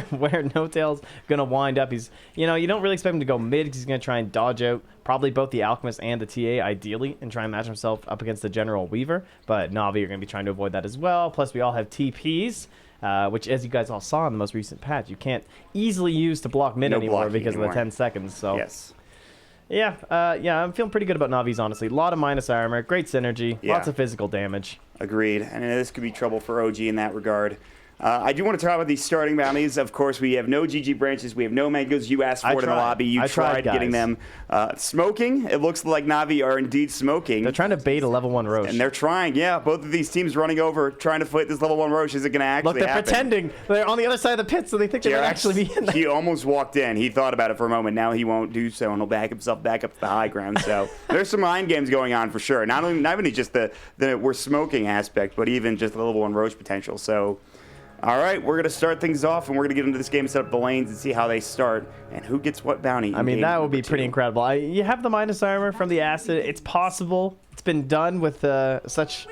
where No Tail's going to wind up. He's, you don't really expect him to go mid because he's going to try and dodge out probably both the Alchemist and the TA ideally and try and match himself up against the General Weaver. But Navi are going to be trying to avoid that as well. Plus, we all have TPs. Which, as you guys all saw in the most recent patch, you can't easily use to block mid anymore because of the 10 seconds. So, yes. Yeah, I'm feeling pretty good about Navi's, honestly. A lot of minus armor, great synergy, lots of physical damage. Agreed. And this could be trouble for OG in that regard. I do want to talk about these starting bounties. Of course, we have no GG branches. We have no mangoes. You asked for it in the lobby. You tried getting them. Smoking. It looks like Navi are indeed smoking. They're trying to bait a level 1 Roche. And they're trying, yeah. Both of these teams running over, trying to fight this level 1 Roche. Is it going to actually happen? Look, they're pretending. They're on the other side of the pit, so they think they might actually be in there. He almost walked in. He thought about it for a moment. Now he won't do so, and he'll back himself back up to the high ground. So there's some mind games going on for sure. Not only just the we're smoking aspect, but even just the level 1 Roche potential. So... all right, we're going to start things off, and we're going to get into this game and set up the lanes and see how they start and who gets what bounty. I mean, that would be pretty incredible. You have the minus armor from the acid. It's possible. It's been done with such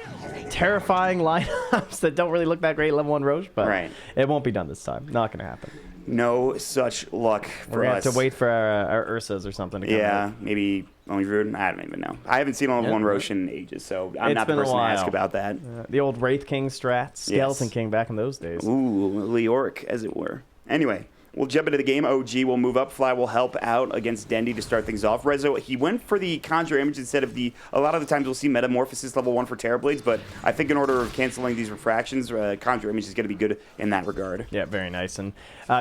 terrifying lineups that don't really look that great level 1 Roche, but it won't be done this time. Not going to happen. No such luck for us. We're going to have to wait for our Ursas or something to come out. Maybe only Rude. I don't even know. I haven't seen level 1 Roche in ages, so I'm not the person to ask about that. The old Wraith King strat, Skeleton King back in those days. Ooh, Leoric, as it were. Anyway, we'll jump into the game. OG will move up. Fly will help out against Dendy to start things off. Rezo, he went for the Conjure Image instead of the... a lot of the times we'll see Metamorphosis level 1 for Terrorblades, but I think in order of canceling these refractions, Conjure Image is going to be good in that regard. Yeah, very nice. And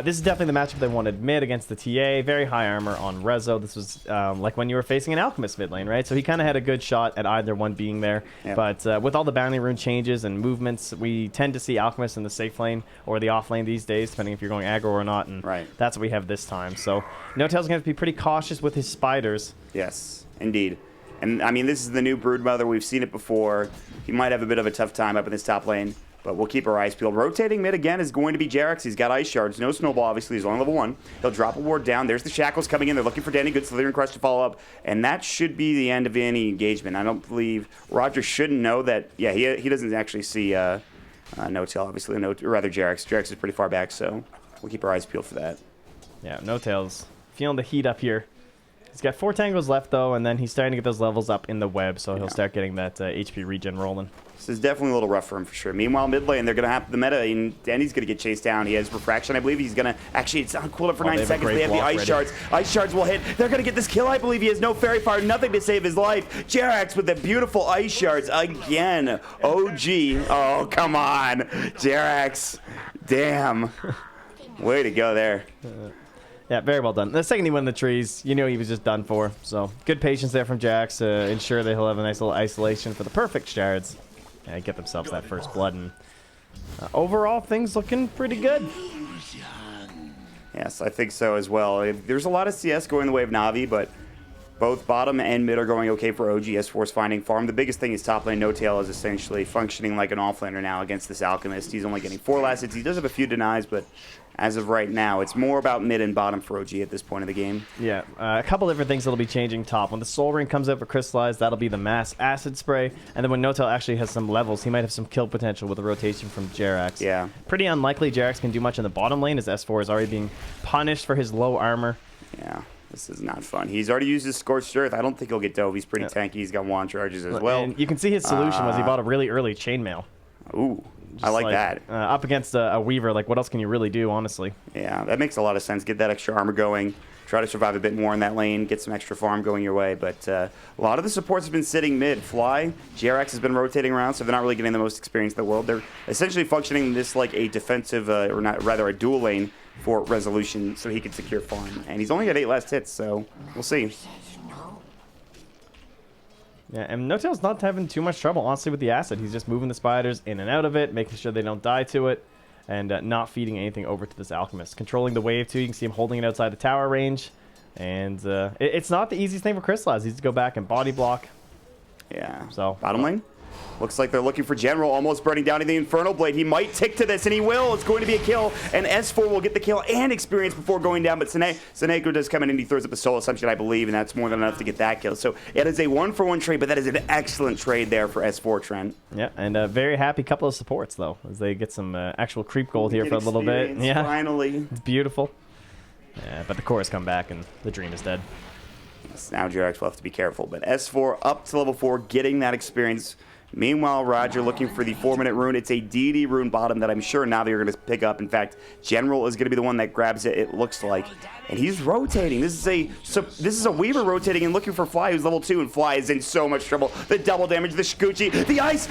this is definitely the matchup they wanted mid against the TA. Very high armor on Rezo. This was like when you were facing an Alchemist mid lane, right? So he kind of had a good shot at either one being there. Yep. But with all the bounty rune changes and movements, we tend to see Alchemist in the safe lane or the off lane these days, depending if you're going aggro or not. And that's what we have this time. So No Tail's going to have to be pretty cautious with his spiders. Yes, indeed. And, I mean, this is the new Broodmother. We've seen it before. He might have a bit of a tough time up in this top lane, but we'll keep our eyes peeled. Rotating mid again is going to be Jerax. He's got Ice Shards. No Snowball, obviously. He's only level 1. He'll drop a ward down. There's the Shackles coming in. They're looking for Danny. Good Slithering Crush to follow up. And that should be the end of any engagement. I don't believe... Roger shouldn't know that... yeah, he doesn't actually see No Tail, obviously. Rather, Jerax. Jerax is pretty far back, so we'll keep our eyes peeled for that. Yeah, No Tail's feeling the heat up here. He's got 4 tangles left, though, and then he's starting to get those levels up in the web, so he'll start getting that HP regen rolling. This is definitely a little rough for him, for sure. Meanwhile, mid lane, they're going to have the meta, and Danny's going to get chased down. He has Refraction. I believe he's going to... actually, it's on cooldown for 9 seconds. They have the Ice Shards. Ice Shards will hit. They're going to get this kill, I believe. He has no Fairy Fire, nothing to save his life. Jerax with the beautiful Ice Shards again. OG. Oh, come on. Jerax. Damn. Way to go there. Yeah, very well done. The second he went in the trees, you knew he was just done for. So good patience there from Jax to ensure that he'll have a nice little isolation for the perfect shards and get themselves that first blood. And overall, things looking pretty good. Yes, I think so as well. There's a lot of CS going the way of Navi, but both bottom and mid are going okay for OG. S4's finding farm. The biggest thing is top lane. No Tail is essentially functioning like an offlaner now against this Alchemist. He's only getting 4 last hits. He does have a few denies, but as of right now, it's more about mid and bottom for OG at this point of the game. Yeah, a couple different things that'll be changing top. When the Soul Ring comes out for Crystallize, that'll be the mass acid spray. And then when No Tail actually has some levels, he might have some kill potential with a rotation from Jerax. Yeah. Pretty unlikely Jerax can do much in the bottom lane as S4 is already being punished for his low armor. Yeah. This is not fun. He's already used his Scorched Earth. I don't think he'll get dove. He's pretty tanky. He's got wand charges as well. And you can see his solution was he bought a really early chainmail. Ooh, I like that. Up against a Weaver, like what else can you really do, honestly? Yeah, that makes a lot of sense. Get that extra armor going. Try to survive a bit more in that lane. Get some extra farm going your way. But a lot of the supports have been sitting mid. Fly, Jerax has been rotating around, so they're not really getting the most experience in the world. They're essentially functioning this like a defensive, or not, rather a dual lane for Resolution so he can secure farm. And he's only got 8 last hits, so we'll see. Yeah, and No Tail's not having too much trouble, honestly, with the acid. He's just moving the spiders in and out of it, making sure they don't die to it, and not feeding anything over to this Alchemist. Controlling the wave, too. You can see him holding it outside the tower range. And it's not the easiest thing for Crystallize. He needs to go back and body block. Yeah. So bottom lane? Looks like they're looking for General, almost burning down in the Infernal Blade. He might tick to this, and he will. It's going to be a kill, and S4 will get the kill and experience before going down, but Seneko does come in, and he throws up a Soul Assumption, I believe, and that's more than enough to get that kill. So it is a 1-for-1 trade, but that is an excellent trade there for S4, Trent. Yeah, and a very happy couple of supports, though, as they get some actual creep gold here for a little bit. Yeah, finally. It's beautiful. Yeah, but the core has come back, and the dream is dead. Yes, now JRX will have to be careful, but S4 up to level 4, getting that experience. Meanwhile, Roger looking for the 4-minute rune. It's a DD rune bottom that I'm sure Navi are going to pick up. In fact, General is going to be the one that grabs it, it looks like. And he's rotating. This is a Weaver rotating and looking for Fly, who's level 2, and Fly is in so much trouble. The double damage, the Shikuchi, the ice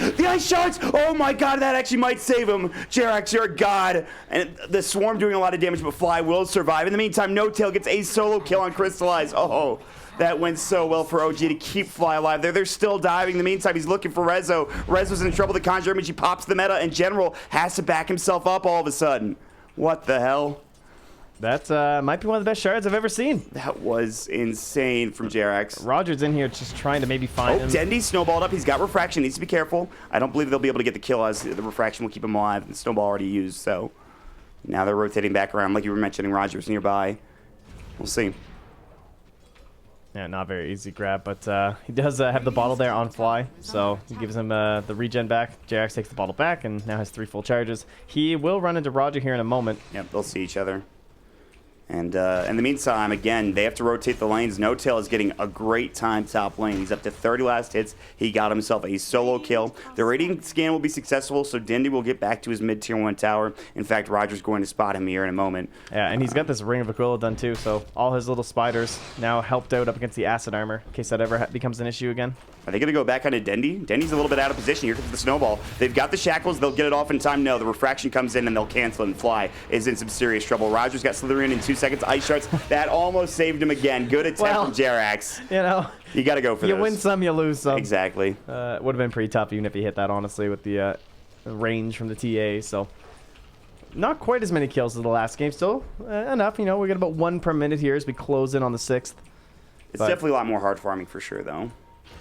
shards! Oh my god, that actually might save him. Jerax, you're a god. And the Swarm doing a lot of damage, but Fly will survive. In the meantime, No Tail gets a solo kill on Crystallize. Oh. That went so well for OG to keep Fly alive there. They're still diving. In the meantime, he's looking for Rezo. Rezo's in trouble. The Conjure Image, he pops the meta, and General has to back himself up all of a sudden. What the hell? That might be one of the best shards I've ever seen. That was insane from Jerax. Roger's in here just trying to maybe find him. Dendy snowballed up. He's got Refraction. Needs to be careful. I don't believe they'll be able to get the kill as the Refraction will keep him alive. The Snowball already used, so now they're rotating back around. Like you were mentioning, Roger's nearby. We'll see. Yeah, not very easy grab, but he does have the bottle there on Fly, so he gives him the regen back. JRX takes the bottle back and now has 3 full charges. He will run into Roger here in a moment. Yep, they'll see each other. And in the meantime, again, they have to rotate the lanes. No Tail is getting a great time top lane. He's up to 30 last hits. He got himself a solo kill. The rating scan will be successful, so Dindy will get back to his mid-tier 1 tower. In fact, Roger's going to spot him here in a moment. Yeah, and he's got this Ring of Aquila done too, so all his little spiders now helped out up against the acid armor, in case that ever becomes an issue again. Are they going to go back onto Dendy? Dendy's a little bit out of position. Here comes the Snowball. They've got the Shackles. They'll get it off in time. No, the Refraction comes in and they'll cancel it, and Fly is in some serious trouble. Roger's got Slithering in 2 seconds. Ice Shards. That almost saved him again. Good attempt from Jerax. You know, you got to go for this. You win some, you lose some. Exactly. Would have been pretty tough even if he hit that, honestly, with the range from the TA. So not quite as many kills as the last game. Still enough. You know, we got about 1 per minute here as we close in on the 6th. It's definitely a lot more hard farming for sure, though.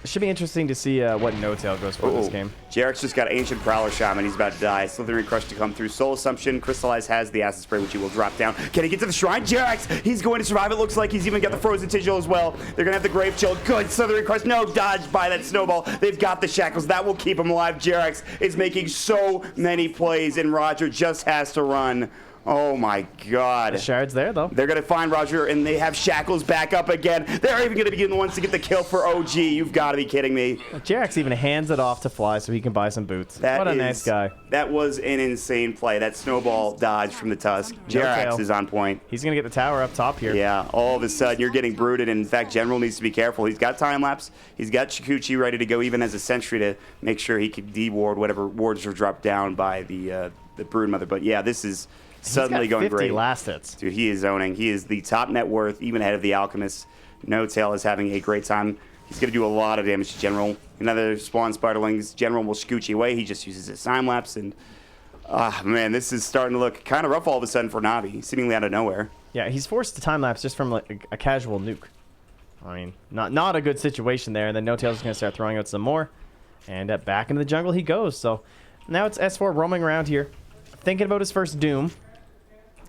It should be interesting to see what No Tail goes for this game. Jerax just got Ancient Prowler Shaman. He's about to die. Slithering Crush to come through. Soul Assumption. Crystallize has the Acid Spray, which he will drop down. Can he get to the Shrine? Jerax, he's going to survive. It looks like he's even got the Frozen Sigil as well. They're going to have the Grave Chill. Good. Slithering Crush. No, dodged by that Snowball. They've got the Shackles. That will keep him alive. Jerax is making so many plays, and Roger just has to run. Oh my god. The shard's there, though. They're going to find Roger, and they have Shackles back up again. They're even going to be the ones to get the kill for OG. You've got to be kidding me. Jerax even hands it off to Fly so he can buy some boots. What a nice guy. That was an insane play. That Snowball dodge from the Tusk. Jerax is on point. He's going to get the tower up top here. Yeah, all of a sudden you're getting brooded, and in fact, General needs to be careful. He's got time lapse. He's got Shikuchi ready to go, even as a sentry, to make sure he can de-ward whatever wards are dropped down by the Broodmother. But yeah, this is suddenly going 50 great. Last hits. Dude, he is owning. He is the top net worth, even ahead of the Alchemist. No Tail is having a great time. He's going to do a lot of damage to General. Another spawn Spiderlings. General will scooch away. He just uses his time lapse, and man, this is starting to look kind of rough all of a sudden for Navi, seemingly out of nowhere. Yeah, he's forced to time lapse just from like a casual nuke. I mean, not a good situation there. And then No Tail's going to start throwing out some more, and back into the jungle he goes. So now it's S4 roaming around here, thinking about his first Doom.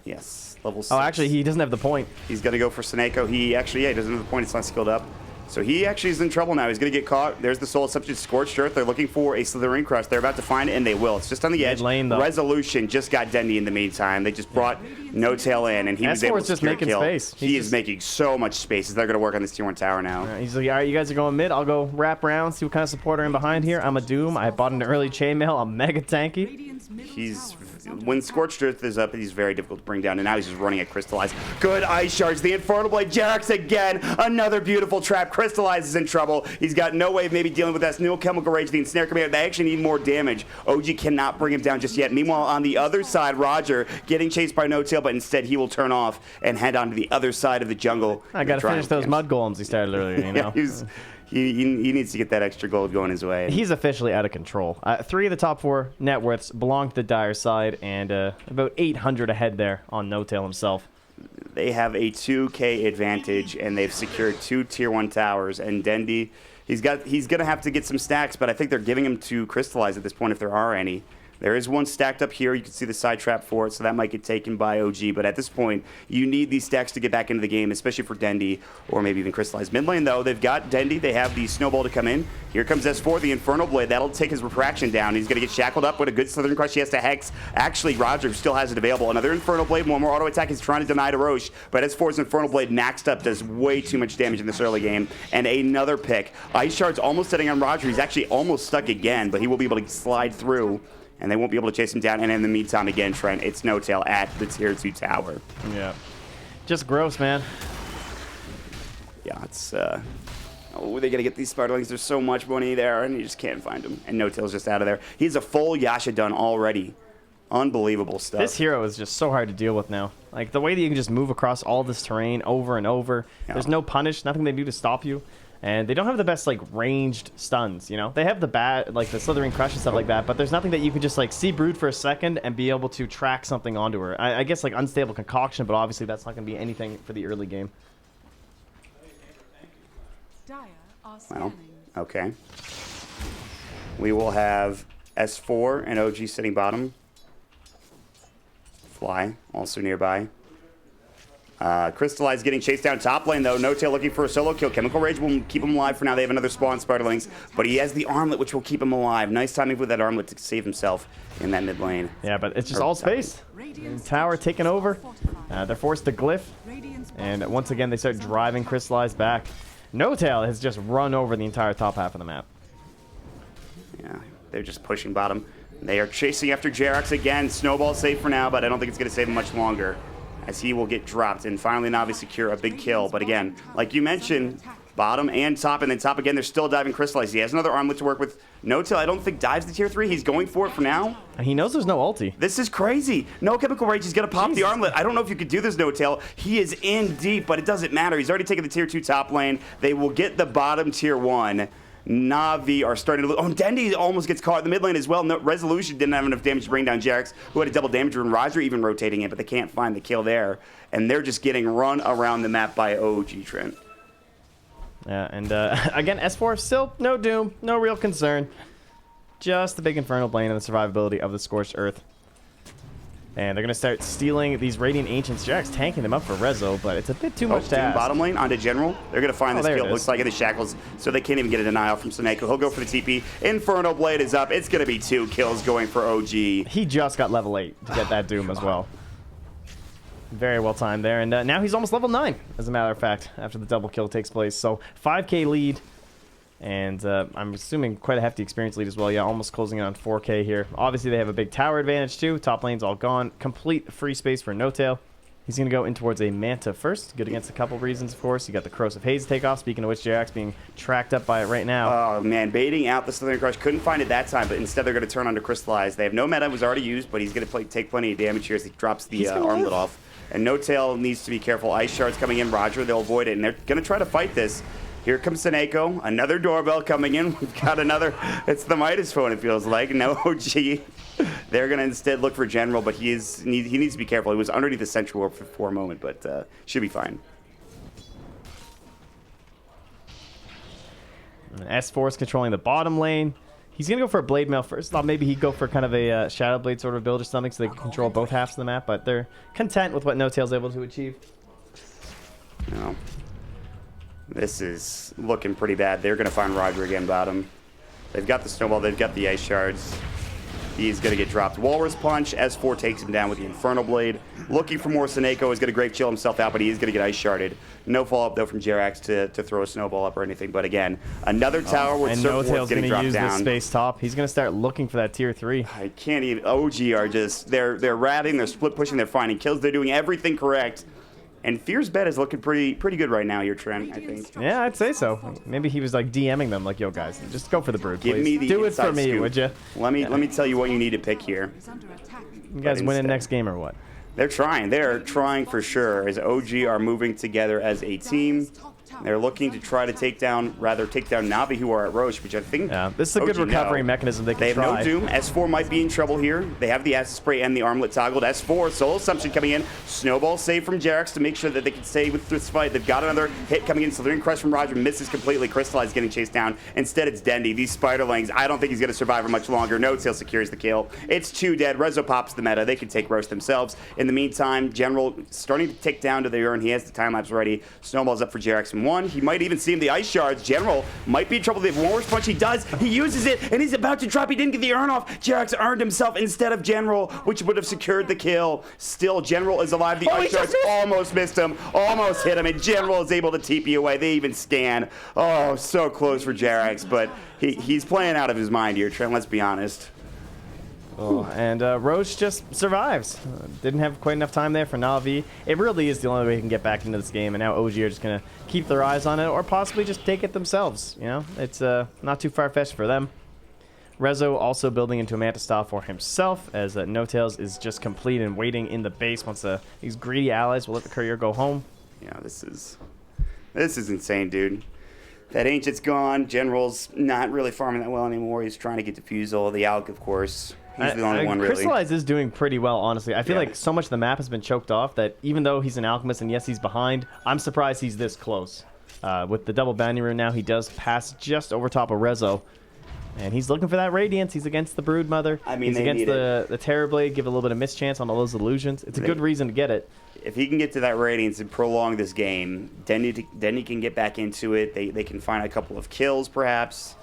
Yes, level 6. Oh, actually, he doesn't have the point. He's going to go for Seneko. He actually, he doesn't have the point. It's not skilled up. So he actually is in trouble now. He's going to get caught. There's the Soul Assumption, Scorched Earth. They're looking for a Slithering Crush. They're about to find it, and they will. It's just on the edge. Lane, though. Resolution just got Dendy in the meantime. They just brought No Tail in, and he was able to just secure making kill. space. He is making so much space. They're going to work on this tier 1 tower now. He's like, all right, you guys are going mid. I'll go wrap around, see what kind of support are in behind here. I'm a Doom. I bought an early chainmail. I'm mega tanky. When Scorched Earth is up, he's very difficult to bring down, and now he's just running at Crystallize. Good Ice Shards. The Infernal Blade. Jerax again. Another beautiful trap. Crystallize is in trouble. He's got no way of maybe dealing with that Neo Chemical Rage. The Ensnare Command. They actually need more damage. OG cannot bring him down just yet. Meanwhile, on the other side, Roger getting chased by No Tail, but instead he will turn off and head on to the other side of the jungle. I got to finish those mud golems he started earlier, you know. He needs to get that extra gold going his way. He's officially out of control. 3 of the top 4 net worths belong to the Dire side, and about 800 ahead there on No Tail himself. They have a 2K advantage, and they've secured 2 tier 1 towers, and Dendy, He's going to have to get some stacks, but I think they're giving him to crystallize at this point if there are any. There is one stacked up here. You can see the side trap for it, so that might get taken by OG. But at this point, you need these stacks to get back into the game, especially for Dendy or maybe even Crystallize. Mid lane, though, they've got Dendy. They have the Snowball to come in. Here comes S4, the Infernal Blade. That'll take his Refraction down. He's going to get shackled up with a good Slithering Crush. He has to Hex. Actually, Roger still has it available. Another Infernal Blade, one more auto attack. He's trying to deny to Roche, but S4's Infernal Blade maxed up, does way too much damage in this early game. And another pick. Ice Shard's almost setting on Roger. He's actually almost stuck again, but he will be able to slide through. And they won't be able to chase him down. And in the meantime, again, Trent, it's No Tail at the tier 2 tower. Yeah. Just gross, man. Yeah, it's... Oh, they got to get these Spartalings. There's so much money there, and you just can't find them. And No Tail's just out of there. He has a full Yasha done already. Unbelievable stuff. This hero is just so hard to deal with now. Like, the way that you can just move across all this terrain over and over. Yeah. There's no punish, nothing they do to stop you. And they don't have the best, like, ranged stuns, you know? They have the bad, like, the Slithering Crush and stuff like that, but there's nothing that you can just, like, see Brood for a second and be able to track something onto her. I guess, like, Unstable Concoction, but obviously that's not going to be anything for the early game. Well, okay. We will have S4 and OG sitting bottom. Fly, also nearby. Crystallize getting chased down top lane, though. No Tail looking for a solo kill. Chemical Rage will keep him alive for now. They have another spawn, Spartalings, but he has the armlet, which will keep him alive. Nice timing with that armlet to save himself in that mid lane. Yeah, but it's just all space. Tower taken over. They're forced to glyph, and once again, they start driving Crystallize back. No Tail has just run over the entire top half of the map. Yeah, they're just pushing bottom. They are chasing after Jerax again. Snowball safe for now, but I don't think it's going to save him much longer, as he will get dropped. And finally, Navi secure a big kill. But again, like you mentioned, bottom and top, and then top again, they're still diving Crystallize. He has another armlet to work with. No Tail, I don't think dives the tier 3. He's going for it for now. And he knows there's no ulti. This is crazy. No Chemical Rage. He's going to pop the armlet. I don't know if you could do this, No Tail. He is in deep, but it doesn't matter. He's already taken the tier 2 top lane. They will get the bottom tier 1. Navi are starting to... Oh, Dendy almost gets caught in the mid lane as well. No, Resolution didn't have enough damage to bring down Jerax, who had a double damage rune. Roger even rotating it, but they can't find the kill there. And they're just getting run around the map by OG Trent. Yeah, and again, S4 still no doom, no real concern. Just the big Infernal Blade and the survivability of the Scorched Earth. And they're going to start stealing these Radiant Ancients. Jerax tanking them up for Rezo, but it's a bit too much to ask. Bottom lane onto General. They're going to find this kill. Looks like in the shackles, so they can't even get a denial from Seneko. He'll go for the TP. Infernal Blade is up. It's going to be 2 kills going for OG. He just got level 8 to get that Doom as well. Very well timed there. And now he's almost level 9, as a matter of fact, after the double kill takes place. So 5k lead. And I'm assuming quite a hefty experience lead as well. Yeah, almost closing in on 4k here. Obviously, they have a big tower advantage too. Top lane's all gone. Complete free space for No Tail. He's going to go in towards a Manta first. Good against a couple reasons, of course. You got the Corrosive Haze takeoff. Speaking of which, Jerax being tracked up by it right now. Oh, man. Baiting out the Slithering Crush. Couldn't find it that time, but instead they're going to turn on to Crystallize. They have no meta. It was already used, but he's going to take plenty of damage here as he drops the armlet off. And No Tail needs to be careful. Ice Shard's coming in. Roger, they'll avoid it, and they're going to try to fight this. Here comes Seneko. Another doorbell coming in. We've got another. It's the Midas phone, it feels like. No OG. They're going to instead look for General, but he needs to be careful. He was underneath the Sentry Warp for a moment, but should be fine. And S4 is controlling the bottom lane. He's going to go for a Blade Mail first. Thought maybe he'd go for kind of a Shadow Blade sort of build or something so they can control both halves of the map, but they're content with what No Tail's able to achieve. No. This is looking pretty bad. They're going to find Roger again bottom. They've got the Snowball. They've got the Ice Shards. He's going to get dropped. Walrus Punch. S4 takes him down with the Infernal Blade. Looking for more Seneko. Is going to Grave Chill himself out, but he is going to get Ice Sharded. No follow-up, though, from Jerax to throw a Snowball up or anything. But again, another tower with Surf Ward's getting dropped down. And No Tail's going to use this space top. He's going to start looking for that tier 3. I can't even... OG are just... They're ratting. They're split pushing. They're finding kills. They're doing everything correct. And Fear's bet is looking pretty good right now here, Trent, I think. Yeah, I'd say so. Maybe he was like DMing them, like, yo, guys, just go for the Brood, please. Give me the Do it for me, scoop. would you? Let me tell you what you need to pick here. You guys winning next game or what? They're trying. They're trying for sure, as OG are moving together as a team. They're looking to try to take down Navi, who are at Roche, which I think... Yeah, this is a good recovery mechanism they can try. They have no Doom. S4 might be in trouble here. They have the Acid Spray and the Armlet toggled. S4, Soul Assumption coming in. Snowball save from Jarex to make sure that they can stay with this fight. They've got another hit coming in. Slithering Crush from Roger misses completely. Crystallize getting chased down. Instead, it's Dendy. These Spiderlings, I don't think he's going to survive for much longer. No Tail secures the kill. It's 2 dead. Rezo pops the meta. They can take Roche themselves. In the meantime, General starting to tick down to the urn. He has the time lapse ready. Snowball's up for Jarex in 1. He might even see him the Ice Shards. General might be in trouble. They have one more punch. He does. He uses it, and he's about to drop. He didn't get the urn off. Jarex earned himself instead of General, which would have secured the kill. Still, General is alive. The Ice Shards almost missed him, almost hit him, and General is able to TP away. They even scan. Oh, so close for Jarex, but he's playing out of his mind here, Trent. Let's be honest. Oh, and Roche just survives. Didn't have quite enough time there for Navi. It really is the only way he can get back into this game, and now OG are just going to keep their eyes on it or possibly just take it themselves. You know, it's not too far-fetched for them. Rezo also building into a Manta style for himself, as No Tails is just complete and waiting in the base. Once these greedy allies will let the courier go home. Yeah, this is insane, dude. That Ancient's gone. General's not really farming that well anymore. He's trying to get Diffusal. The Alk, of course. He's the only one, really. Crystallize is doing pretty well, honestly. I feel like so much of the map has been choked off that even though he's an Alchemist and yes, he's behind, I'm surprised he's this close. With the double bounty rune now, he does pass just over top of Rezo. And he's looking for that Radiance. He's against the Broodmother. I mean, he's against the Terrorblade, give a little bit of mischance on all those illusions. It's a good reason to get it. If he can get to that Radiance and prolong this game, Denny can get back into it. They can find a couple of kills, perhaps.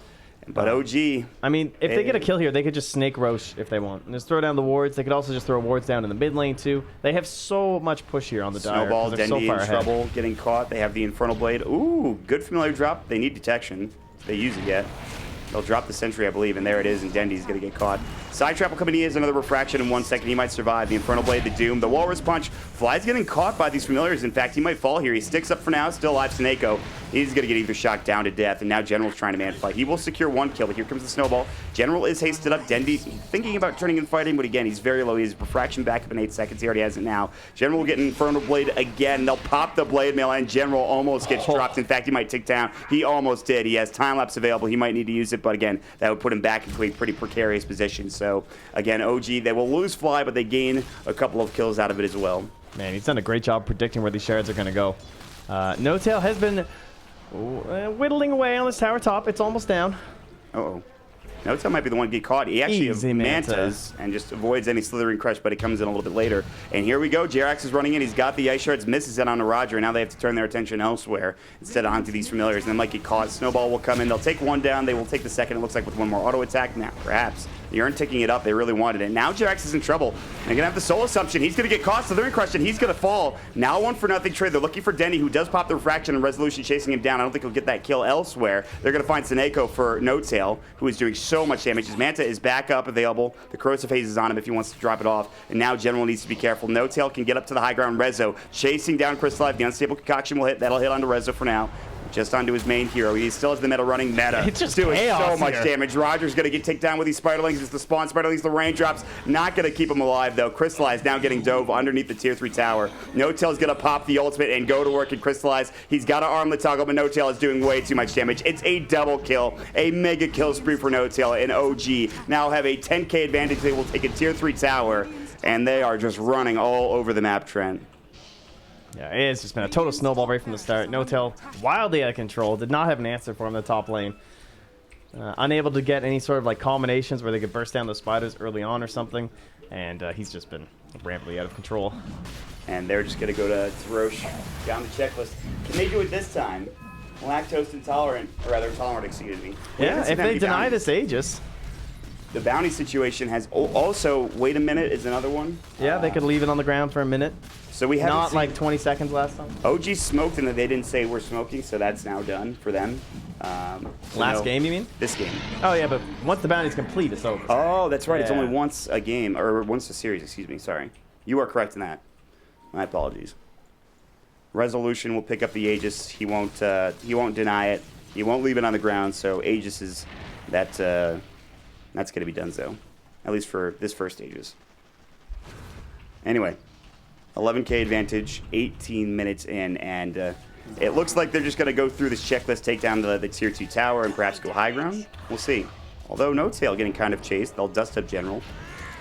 But OG... I mean, if they get a kill here, they could just snake Roche if they want. And just throw down the wards. They could also just throw wards down in the mid lane, too. They have so much push here on the Dire. Snowball, Dendy so far in trouble, getting caught. They have the Infernal Blade. Ooh, good familiar drop. They need detection. They use it yet. They'll drop the Sentry, I believe, and there it is, and Dendy's going to get caught. Side Trap will come in. He has another Refraction in 1 second. He might survive. The Infernal Blade, the Doom, the Walrus Punch. Fly's getting caught by these familiars. In fact, he might fall here. He sticks up for now. Still alive, Snako. He's going to get either shot down to death, and now General's trying to man fight. He will secure 1 kill, but here comes the Snowball. General is hasted up. Dendy's thinking about turning and fighting, but again, he's very low. He has Refraction back up in 8 seconds. He already has it now. General will get an Infernal Blade again. They'll pop the Blade Mail, and General almost gets dropped. In fact, he might tick down. He almost did. He has time lapse available. He might need to use it, but again, that would put him back into a pretty precarious position. So again, OG, they will lose Fly, but they gain a couple of kills out of it as well. Man, he's done a great job predicting where these shards are going to go. No Tail has been whittling away on this tower top. It's almost down. Uh-oh. No Tail might be the one to get caught. He actually mantas and just avoids any Slithering Crush, but it comes in a little bit later. And here we go. Jarex is running in. He's got the Ice Shards, misses it on Roger, and now they have to turn their attention elsewhere instead of onto these familiars. And they might get caught. Snowball will come in. They'll take 1 down. They will take the second, it looks like, with 1 more auto attack. Now, perhaps. The urn ticking it up. They really wanted it. Now Jarex is in trouble. They're going to have the Soul Assumption. He's going to get caught. Slithering Crush, and he's going to fall. Now 1-for-0 trade. They're looking for Denny, who does pop the Refraction and Resolution chasing him down. I don't think he'll get that kill elsewhere. They're going to find Snako for No Tail, who is doing so much damage. His Manta is back up available. The Corrosive Haze is on him if he wants to drop it off. And now General needs to be careful. No Tail can get up to the high ground. Rezo chasing down Crystallize. The Unstable Concoction will hit. That'll hit onto Rezo for now. Just onto his main hero. He still has the meta running. Meta. It's just doing so much here. damage. Roger's going to get taken down with these Spiderlings. It's the spawn Spiderlings, the raindrops. Not going to keep him alive, though. Crystallize now getting dove underneath the tier 3 tower. No Tail's going to pop the ultimate and go to work and Crystallize. He's got to arm the toggle, but No Tail is doing way too much damage. It's a double kill. A mega kill spree for No Tail. And OG now have a 10k advantage. They will take a tier 3 tower, and they are just running all over the map, Trent. Yeah, it's just been a total snowball right from the start. No Tail wildly out of control. Did not have an answer for him in the top lane. Unable to get any sort of like combinations where they could burst down those spiders early on or something. And he's just been rampantly out of control. And they're just going to go to Roche down the checklist. Can they do it this time? Lactose intolerant, or rather tolerant, excuse me. Yeah, if they deny this Aegis. The bounty situation has also, wait a minute, is another one. Yeah, they could leave it on the ground for a minute. So we have not like 20 seconds last time. OG smoked and they didn't say we're smoking, so that's now done for them. Last game, you mean? This game. Oh yeah, but once the bounty's complete, it's over. Oh, that's right. Yeah. It's only once a game, or once a series. Excuse me. Sorry, you are correct in that. My apologies. Resolution will pick up the Aegis. He won't deny it. He won't leave it on the ground. So Aegis is that's going to be done, though, at least for this first Aegis. Anyway. 11k advantage, 18 minutes in, and It looks like they're just going to go through this checklist, take down the tier 2 tower, and perhaps go high ground. We'll see. Although No Tail getting kind of chased. They'll dust up General.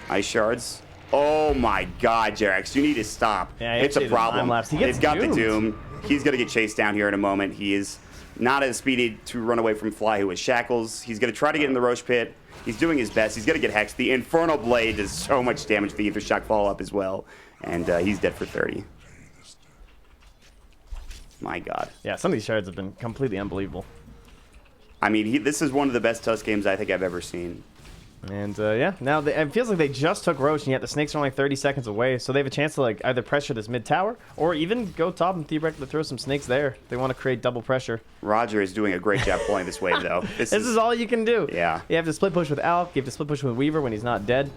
Ice Shards. Oh my god, Jerax, you need to stop. Yeah, it's a problem. They've got the Doom. He's going to get chased down here in a moment. He is not as speedy to run away from Fly, who has Shackles. He's going to try to get in the Roche Pit. He's doing his best. He's going to get hexed. The Infernal Blade does so much damage to the Ether Shock follow-up as well. And he's dead for 30. My god. Yeah, some of these shards have been completely unbelievable. I mean, this is one of the best Tusk games I think I've ever seen. And yeah, now it feels like they just took Roche, and yet the snakes are only 30 seconds away, so they have a chance to like either pressure this mid tower or even go top and theoretically throw some snakes there. They want to create double pressure. Roger is doing a great job pulling this wave, though. This is all you can do. Yeah. You have to split push with Alk. You have to split push with Weaver when he's not dead.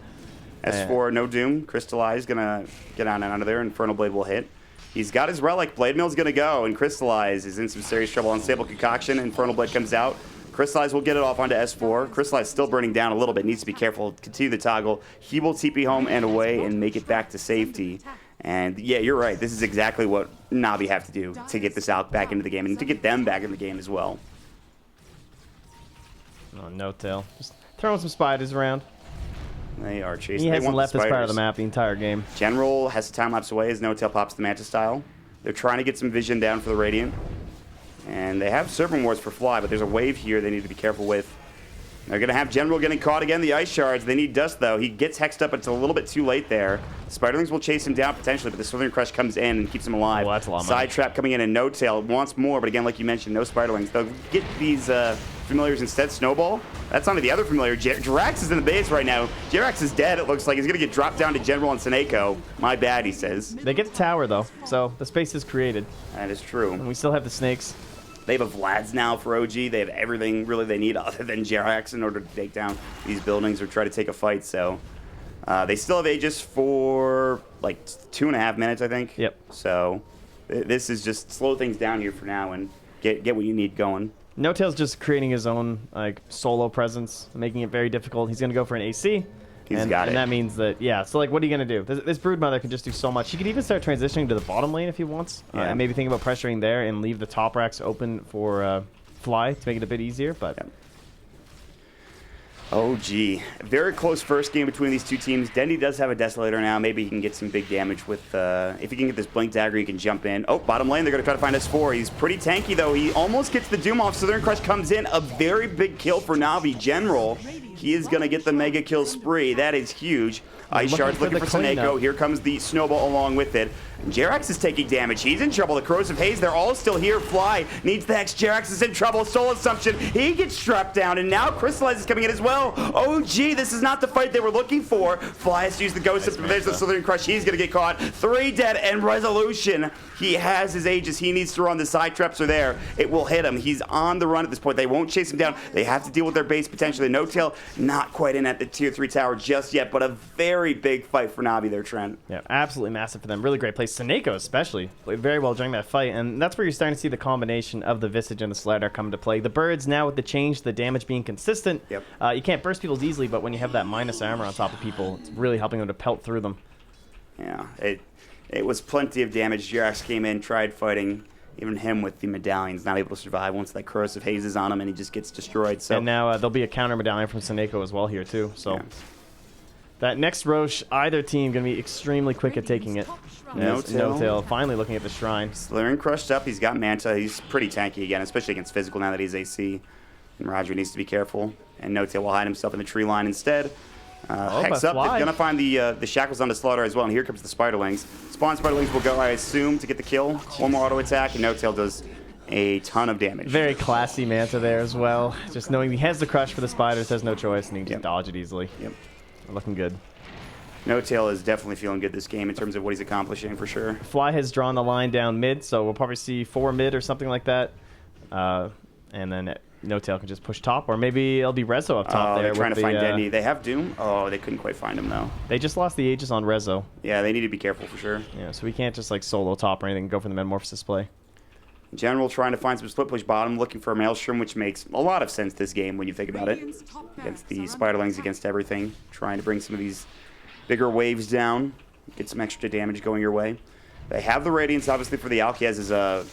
S4, no Doom. Crystallize gonna get on and out of there. Infernal Blade will hit. He's got his Relic. Blade Mill's gonna go, and Crystallize is in some serious trouble. Unstable Concoction. Infernal Blade comes out. Crystallize will get it off onto S4. Crystallize still burning down a little bit. Needs to be careful. Continue the toggle. He will TP home and away and make it back to safety. And yeah, you're right. This is exactly what Navi have to do to get this out back into the game and to get them back in the game as well. Oh, No Tail. Just throwing some spiders around. They are chasing. He they hasn't want left the this part spiders. of the map the entire game. General has to time lapse away as No Tail pops the Manta style. They're trying to get some vision down for the Radiant. And they have Serpent Wards for Fly, but there's a wave here they need to be careful with. They're going to have General getting caught again, the Ice Shards. They need Dust, though. He gets hexed up. It's a little bit too late there. Spiderlings will chase him down potentially, but the Southern Crush comes in and keeps him alive. Oh, that's a lot of Side money. Trap coming in, and No Tail wants more, but again, like you mentioned, no Spiderlings. They'll get these familiars instead. Snowball. That's onto the other familiar. Jerax is in the base right now. Jerax is dead, it looks like. He's going to get dropped down to General and Seneko. My bad, he says. They get the tower, though, so the space is created. That is true. And we still have the snakes. They have a Vlad's now for OG. They have everything really they need other than Jerax in order to take down these buildings or try to take a fight. So they still have Aegis for like 2.5 minutes, I think. Yep. So this is just slow things down here for now and get what you need going. No Tail's just creating his own like solo presence, making it very difficult. He's gonna go for an AC. He's got it. And that means that, yeah, so like what are you going to do? This Broodmother can just do so much. He could even start transitioning to the bottom lane if he wants. Yeah. And maybe think about pressuring there and leave the top racks open for Fly to make it a bit easier. But Yeah. Oh, gee. Very close first game between these two teams. Dendy does have a Desolator now. Maybe he can get some big damage with... if he can get this Blink Dagger, he can jump in. Oh, bottom lane, they're going to try to find S4. He's pretty tanky, though. He almost gets the Doom off. Southern Crush comes in. A very big kill for Navi. General, he is going to get the mega kill spree. That is huge. Ice Shard's looking for Seneko. Here comes the Snowball along with it. Jerax is taking damage. He's in trouble. The Corrosive Haze, they're all still here. Fly needs the Hex. Jerax is in trouble. Soul Assumption. He gets strapped down, and now Crystallize is coming in as well. Oh, gee, this is not the fight they were looking for. Fly has to use the Ghost. There's the Southern Crush. He's going to get caught. 3 dead, and Resolution. He has his Aegis. He needs to run. The side traps are there. It will hit him. He's on the run at this point. They won't chase him down. They have to deal with their base potentially. No Tail not quite in at the tier 3 tower just yet, but a very big fight for Navi there, Trent. yeah, absolutely massive for them. Really great play. Seneko especially played very well during that fight, and that's where you're starting to see the combination of the Visage and the Slider come into play. The birds now with the change, the damage being consistent. Yep. You can't burst people easily, but when you have that minus armor on top of people, it's really helping them to pelt through them. Yeah, it was plenty of damage. Jerax came in, tried fighting. Even him with the medallions, not able to survive once that Corrosive Haze is on him, and he just gets destroyed. So And now there'll be a counter medallion from Seneko as well here too. So yeah. that next Roche, either team going to be extremely quick at taking it. No Tail. No Tail finally looking at the shrine. Slithering crushed up. He's got Manta. He's pretty tanky again, especially against physical now that he's AC. And Roger needs to be careful. And No Tail will hide himself in the tree line instead. Hex up. They're going to find the Shackles on the Slaughter as well. And here comes the Spiderlings. Spawn Spiderlings will go, I assume, to get the kill. One more auto attack, and No Tail does a ton of damage. Very classy Manta there as well. Just knowing he has the crush for the spiders, has no choice, and he can just dodge it easily. Yep. Looking good. No Tail is definitely feeling good this game in terms of what he's accomplishing for sure. Fly has drawn the line down mid, so we'll probably see 4 mid or something like that. And then No Tail can just push top, or maybe it'll be Rezo up top there. They're trying to with find the, Dendy. They have Doom. Oh, they couldn't quite find him though. They just lost the Aegis on Rezo. Yeah, they need to be careful for sure. Yeah, so we can't just like solo top or anything and go for the Metamorphosis play. General trying to find some split push bottom, looking for a Maelstrom, which makes a lot of sense this game when you think about it. Against the Spiderlings, against everything. Trying to bring some of these bigger waves down. Get some extra damage going your way. They have the Radiance, obviously, for the Alkiaz is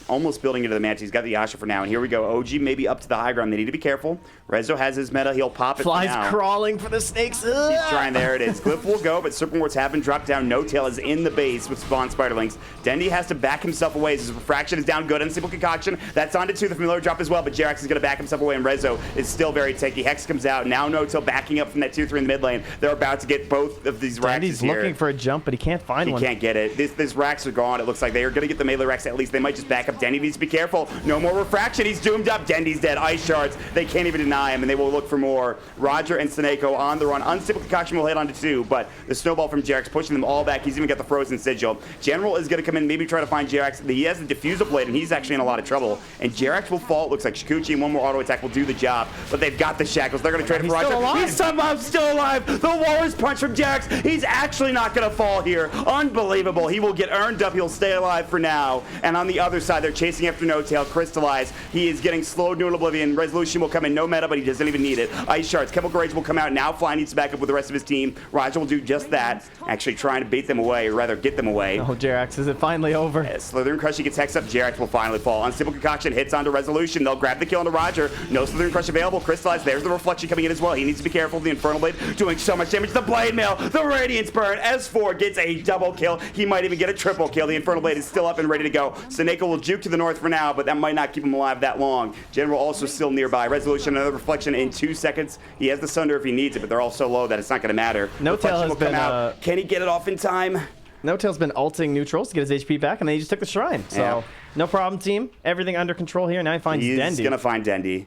almost building into the match. He's got the Yasha for now, and here we go. OG maybe up to the high ground. They need to be careful. Rezo has his meta. He'll pop it Flies for now. crawling for the snakes. He's trying. There it is. Glyph will go, but Serpent Wards have been dropped down. No Tail is in the base with Spawn Spiderlings. Dendy has to back himself away as his refraction is down good. Unstable Concoction. That's onto 2. The familiar drop as well, but Jerax is going to back himself away, and Rezo is still very tanky. Hex comes out. Now No Tail backing up from that 2-3 in the mid lane. They're about to get both of these racks Dendy's here. looking for a jump, but he can't find one. He can't get it. These racks are gone. It looks like they are going to get the melee racks at least. They might just back up. Dendy needs to be careful. No more refraction. He's doomed up. Dendy's dead. Ice shards. They can't even deny him, and they will look for more. Roger and Seneko on the run. Unstable Concoction will hit onto 2, but the snowball from Jerax pushing them all back. He's even got the frozen sigil. General is going to come in, maybe try to find Jerax. He has the diffuser blade, and he's actually in a lot of trouble. And Jerax will fall. It looks like Shikuchi and one more auto attack will do the job, but they've got the shackles. They're going to trade it for Roger. He's somehow still alive. The walrus punch from Jerax. He's actually not going to fall here. Unbelievable. He will get earned up. He'll stay alive for now. And on the other side, they're chasing after No Tail. Crystallize. He is getting slowed to an oblivion. Resolution will come in. No meta, but he doesn't even need it. Ice shards. Chemical Rage will come out. Now Fly needs to back up with the rest of his team. Roger will do just that. Actually trying to bait them away, or rather get them away. Oh, Jerax, is it finally over? Slithering Crush, he gets hexed up. Jerax will finally fall. Unstable Concoction hits onto Resolution. They'll grab the kill onto Roger. No Slithering Crush available. Crystallize. There's the Reflection coming in as well. He needs to be careful of the Infernal Blade doing so much damage. The Blade Mail. The Radiance Burn. S4 gets a double kill. He might even get a triple kill. The Infernal Blade is still up and ready to go. Seneko will juke to the north for now, but that might not keep him alive that long. General also still nearby. Resolution, another Reflection in 2 seconds. He has the Sunder if he needs it, but they're all so low that it's not going to matter. No Tail has been... Can he get it off in time? No Tail's been ulting neutrals to get his HP back, and then he just took the Shrine. So, yeah. No problem, team. Everything under control here. Now he finds Dendy. He's going to find Dendy.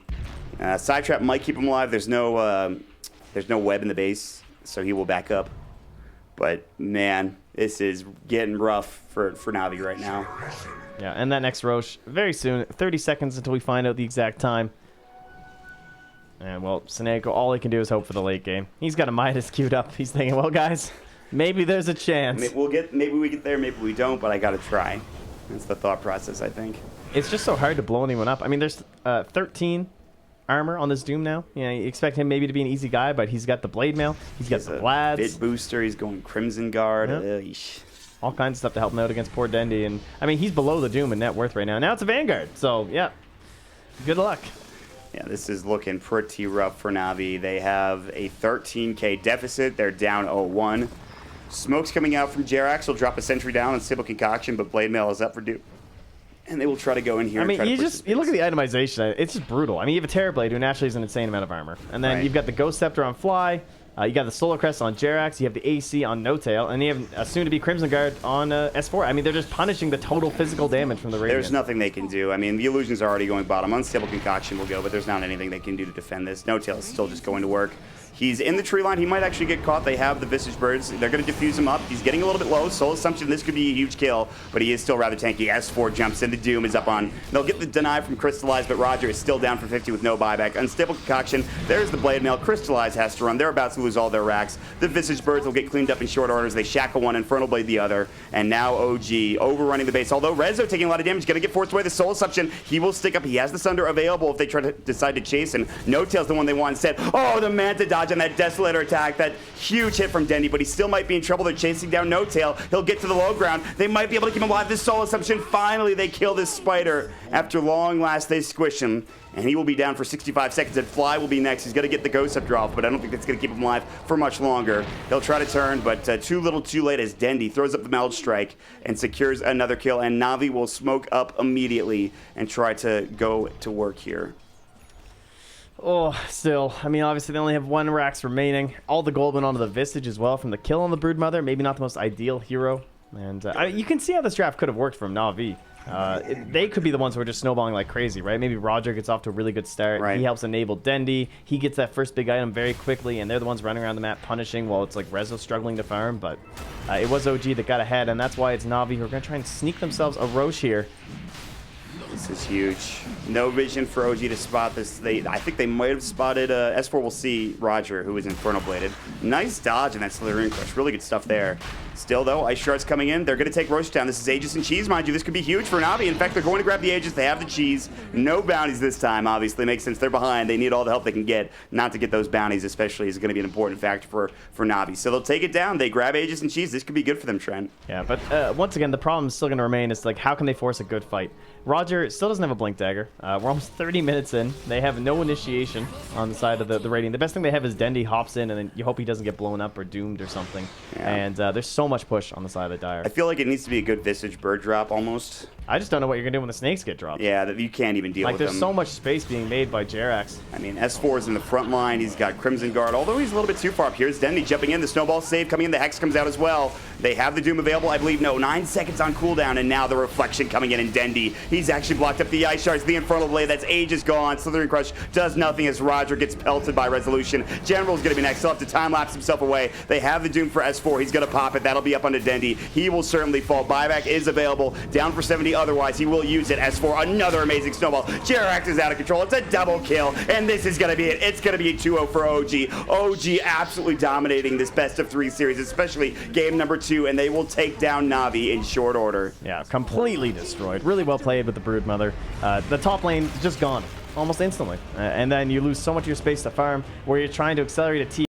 Side Trap might keep him alive. There's no web in the base, so he will back up. But, man, this is getting rough for Navi right now. Yeah, and that next Roche, very soon, 30 seconds until we find out the exact time. And, well, Seneko, all he can do is hope for the late game. He's got a Midas queued up. He's thinking, well, guys, maybe there's a chance. Maybe we get there, maybe we don't, but I got to try. That's the thought process, I think. It's just so hard to blow anyone up. I mean, there's 13 armor on this Doom now. You expect him maybe to be an easy guy, but he's got the Blade Mail. He's got the Vlads. Bit booster. He's going Crimson Guard. Yep. All kinds of stuff to help him out against poor Dendy. And, I mean, he's below the Doom in net worth right now. Now it's a Vanguard. So, yeah, good luck. Yeah, this is looking pretty rough for Navi. They have a 13k deficit. They're down 0-1. Smoke's coming out from Jerax. He'll drop a sentry down on Sybil Concoction, but Blade Mail is up for Doom. And they will try to go in here. I mean, you look at the itemization. It's just brutal. I mean, you have a Terrorblade, who naturally has an insane amount of armor. And then you've got the Ghost Scepter on Fly. You got the Solar Crest on Jerax. You have the AC on No Tail. And you have a soon-to-be Crimson Guard on S4. I mean, they're just punishing the total physical damage from the Radiant. There's nothing they can do. I mean, the Illusions are already going bottom. Unstable Concoction will go, but there's not anything they can do to defend this. No Tail is still just going to work. He's in the tree line. He might actually get caught. They have the Visage Birds. They're going to diffuse him up. He's getting a little bit low. Soul Assumption, this could be a huge kill, but he is still rather tanky. S4 jumps in. The Doom is up on. They'll get the deny from Crystallize, but Roger is still down for 50 with no buyback. Unstable Concoction. There's the Blade Mail. Crystallize has to run. They're about to lose all their racks. The Visage Birds will get cleaned up in short orders. They shackle one, Infernal Blade the other, and now OG overrunning the base. Although Rezo taking a lot of damage, going to get forced away. The Soul Assumption, he will stick up. He has the Sunder available if they try to decide to chase, and No Tail's the one they want instead. Oh, the Manta dodge on that Desolator attack. That huge hit from Dendy, but he still might be in trouble. They're chasing down No Tail. He'll get to the low ground. They might be able to keep him alive. This Soul Assumption, finally they kill this spider. After long last, they squish him, and he will be down for 65 seconds, and Fly will be next. He's going to get the Ghost Scepter off, but I don't think that's going to keep him alive for much longer. He'll try to turn, but too little too late as Dendy throws up the Meld Strike and secures another kill, and Navi will smoke up immediately and try to go to work here. Oh, still. I mean, obviously they only have 1 Rax remaining. All the gold went onto the Visage as well from the kill on the Broodmother. Maybe not the most ideal hero. And you can see how this draft could have worked from Navi. They could be the ones who are just snowballing like crazy, right? Maybe Roger gets off to a really good start. Right. He helps enable Dendy. He gets that first big item very quickly, and they're the ones running around the map punishing while it's like Rezo struggling to farm. But it was OG that got ahead, and that's why it's Navi who are going to try and sneak themselves a Roche here. This is huge. No vision for OG to spot this. I think they might have spotted S4 will see Roger, who is Infernal Bladed. Nice dodge in that Slithering Crush. Really good stuff there. Still, though, Ice Shards coming in. They're going to take Roche down. This is Aegis and Cheese, mind you. This could be huge for Navi. In fact, they're going to grab the Aegis. They have the Cheese. No bounties this time, obviously. Makes sense. They're behind. They need all the help they can get. Not to get those bounties, especially, is going to be an important factor for Navi. So they'll take it down. They grab Aegis and Cheese. This could be good for them, Trent. Yeah, but once again, the problem is still going to remain. Is like, how can they force a good fight? Roger still doesn't have a Blink Dagger. We're almost 30 minutes in. They have no initiation on the side of the rating. The best thing they have is Dendi hops in, and then you hope he doesn't get blown up or doomed or something. Yeah. And there's so much push on the side of the Dire. I feel like it needs to be a good Visage bird drop almost. I just don't know what you're going to do when the snakes get dropped. Yeah, that you can't even deal with them. Like, there's so much space being made by Jerax. I mean, S4 is in the front line. He's got Crimson Guard, although he's a little bit too far up. Here's Dendi jumping in. The Snowball save coming in. The Hex comes out as well. They have the Doom available, I believe. No, 9 seconds on cooldown, and now the Reflection coming in, and Dendi. He's actually blocked up the Ice Shards. The Infernal Blade, that's Aegis gone. Slithering Crush does nothing as Roger gets pelted by Resolution. General's going to be next. He'll have to time-lapse himself away. They have the Doom for S4. He's going to pop it. That'll be up onto Dendi. He will certainly fall. Buyback is available. Down for 70 otherwise. He will use it. S4, another amazing snowball. Jerax is out of control. It's a double kill, and this is going to be it. It's going to be a 2-0 for OG. OG absolutely dominating this best-of-3 series, especially game number 2, and they will take down Navi in short order. Yeah, completely destroyed. Really well played with the Broodmother. The top lane just gone almost instantly, and then you lose so much of your space to farm where you're trying to accelerate a T.